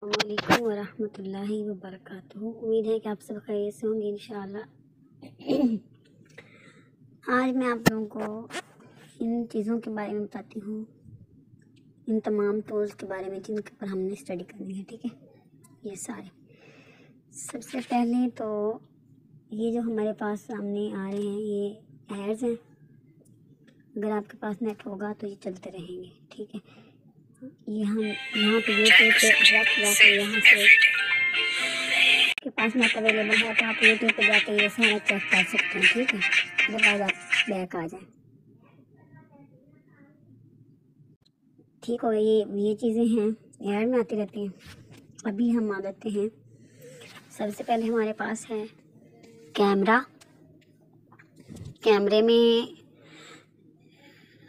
अस्सलाम वालेकुम वरहमतुल्लाहि वबरकातुहू। उम्मीद है कि आप सब खैरियत से होंगे इंशाअल्लाह। आज मैं आप लोगों को इन चीज़ों के बारे में बताती हूँ, इन तमाम टूल्स के बारे में जिनके ऊपर हमने स्टडी करनी है। ठीक है, ये सारे सबसे पहले तो ये जो हमारे पास सामने आ रहे हैं ये एड्स हैं। अगर आपके पास नेट होगा तो ये चलते रहेंगे। ठीक है, ये हम यहाँ पे यूट्यूब पे डायरेक्ट जाके यहाँ से के पास नेट अवेलेबल है तो आप यूट्यूब पे जाके ये सारा चेक कर सकते हैं। ठीक है, जब आज आप बैक आ जाए। ठीक हो गया, ये चीज़ें हैं ऐड में आती रहती हैं। अभी हम आ जाते हैं, सबसे पहले हमारे पास है कैमरा। कैमरे में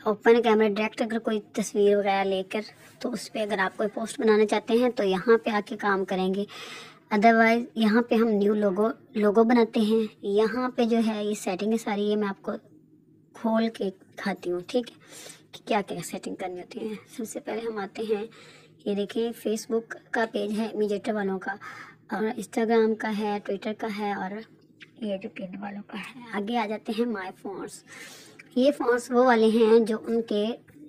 ओपन कैमरा डायरेक्ट अगर कोई तस्वीर वगैरह लेकर तो उस पर अगर आप कोई पोस्ट बनाना चाहते हैं तो यहाँ पे आके काम करेंगे। अदरवाइज़ यहाँ पे हम न्यू लोगो बनाते हैं। यहाँ पे जो है ये सेटिंग है सारी, ये मैं आपको खोल के दिखाती हूँ। ठीक है, कि क्या क्या सेटिंग करनी होती है। सबसे पहले हम आते हैं, ये देखिए फेसबुक का पेज है इमीडिएटर वालों का, और इंस्टाग्राम का है, ट्विटर का है, और ये जो किड वालों का है। आगे आ जाते हैं माय फ़ॉन्ट्स। ये फ़ॉन्ट्स वो वाले हैं जो उनके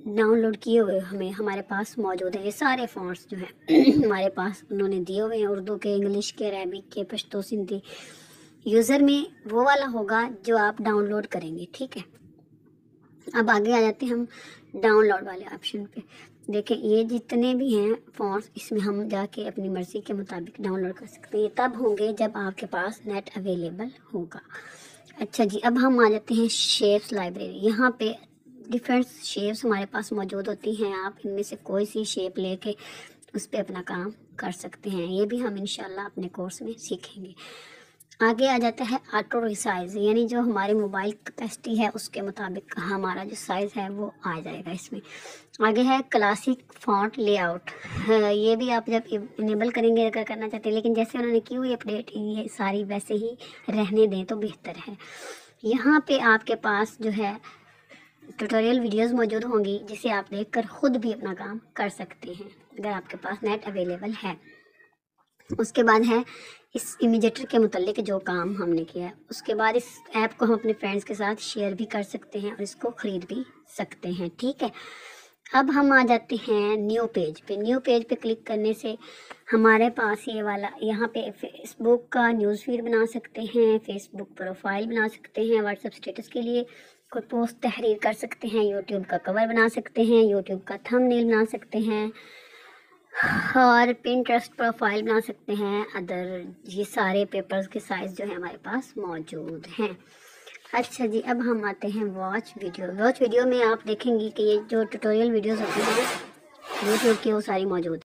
डाउनलोड किए हुए हमारे पास मौजूद हैं। ये सारे फ़ॉन्ट्स जो हैं हमारे पास उन्होंने दिए हुए हैं, उर्दू के, इंग्लिश के, अरबिक के, पश्तो, सिंधी। यूज़र में वो वाला होगा जो आप डाउनलोड करेंगे। ठीक है, अब आगे आ जाते हैं हम डाउनलोड वाले ऑप्शन पे। देखें ये जितने भी हैं फ़ॉन्ट्स, इसमें हम जाके अपनी मर्ज़ी के मुताबिक डाउनलोड कर सकते हैं। ये तब होंगे जब आपके पास नेट अवेलेबल होगा। अच्छा जी, अब हम आ जाते हैं शेप्स लाइब्रेरी। यहाँ पे डिफरेंट शेप्स हमारे पास मौजूद होती हैं। आप इनमें से कोई सी शेप लेके उस पर अपना काम कर सकते हैं। ये भी हम इंशाल्लाह अपने कोर्स में सीखेंगे। आगे आ जाता है ऑटो रिसाइज, यानी जो हमारे मोबाइल कैपेसिटी है उसके मुताबिक हमारा जो साइज़ है वो आ जाएगा इसमें। आगे है क्लासिक फॉन्ट लेआउट। ये भी आप जब इनेबल करेंगे अगर करना चाहते हैं, लेकिन जैसे उन्होंने की हुई अपडेट ये सारी वैसे ही रहने दें तो बेहतर है। यहाँ पे आपके पास जो है ट्यूटोरियल वीडियोस मौजूद होंगी जिसे आप देखकर ख़ुद भी अपना काम कर सकते हैं अगर आपके पास नेट अवेलेबल है। उसके बाद है इस इमीडिएटर के मुतालिक जो काम हमने किया है। उसके बाद इस ऐप को हम अपने फ्रेंड्स के साथ शेयर भी कर सकते हैं और इसको ख़रीद भी सकते हैं। ठीक है, अब हम आ जाते हैं न्यू पेज पे। न्यू पेज पे क्लिक करने से हमारे पास ये वाला, यहाँ पे फेसबुक का न्यूज़ फीड बना सकते हैं, फेसबुक प्रोफाइल बना सकते हैं, व्हाट्सएप स्टेटस के लिए कोई पोस्ट तहरीर कर सकते हैं, यूट्यूब का कवर बना सकते हैं, यूट्यूब का थंबनेल बना सकते हैं, और पिंटरेस्ट प्रोफाइल बना सकते हैं। अदर ये सारे पेपर्स के साइज़ जो है हमारे पास मौजूद हैं। अच्छा जी, अब हम आते हैं वॉच वीडियो। वॉच वीडियो में आप देखेंगी कि ये जो ट्यूटोरियल वीडियोस होती हैं यूट्यूब की वो सारी मौजूद